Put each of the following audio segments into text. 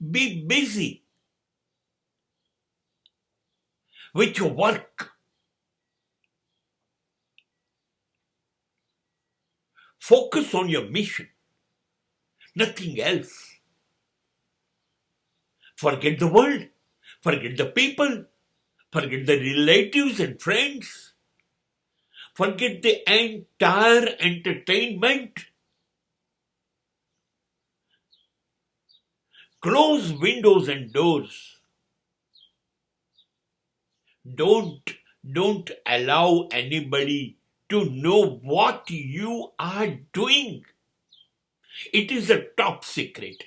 Be busy with your work. Focus on your mission, nothing else. Forget the world, forget the people, forget the relatives and friends, forget the entire entertainment. Close windows and doors. Don't allow anybody to know what you are doing. It is a top secret.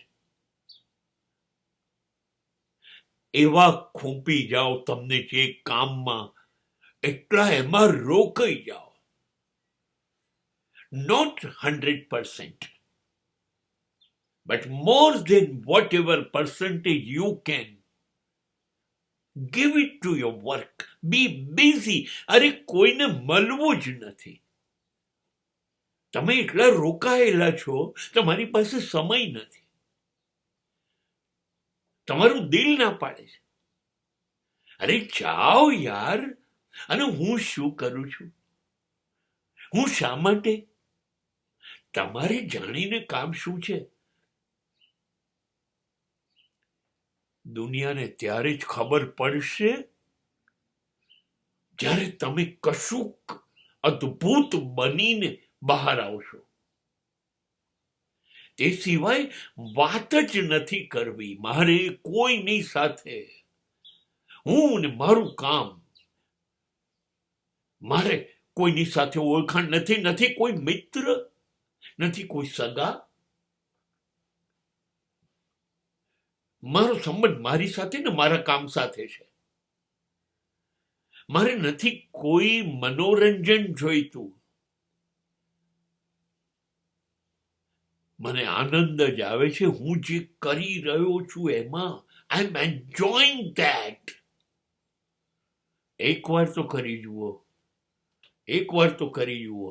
એવા ખૂંપી જાઓ તમને જે કામમાં એટલા એમાં રોકાઈ જાઓ. Not 100%, but more than whatever percentage you can. Give it to your work. Be busy. અરે કોઈને મળવું જ નથી. તમે એટલા રોકાયેલા છો, તમારી પાસે સમય નથી. તમારું દિલ ના પાડે છે. અરે જાઓ યાર. અને હું શું કરું છું, હું શા માટે? તમારે જાણીને કામ શું છે? દુનિયાને ત્યારે જ ખબર પડશે જ્યારે તમે કશુંક અદ્ભુત બનીને બહાર આવશો. તે સિવાય વાત જ નથી કરવી મારે કોઈની સાથે. હું ને મારું કામ. મારે કોઈની સાથે ઓળખાણ નથી, નથી કોઈ મિત્ર, નથી કોઈ સગા. મારો સંબંધ મારી સાથે ને મારા કામ સાથે છે. મારે નથી કોઈ મનોરંજન જોઈતું. મને આનંદ જ આવે છે હું જે કરી રહ્યો છું એમાં. આઈ એમ એન્જોયિંગ ધેટ. એકવાર તો કરી જુઓ, એકવાર તો કરી જુઓ.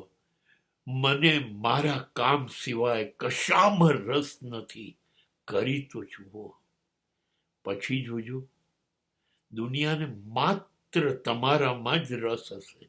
મને મારા કામ સિવાય કશામાં રસ નથી. કરી તો જુઓ, પછી જોજો દુનિયાને માત્ર તમારામાં જ રસ હશે.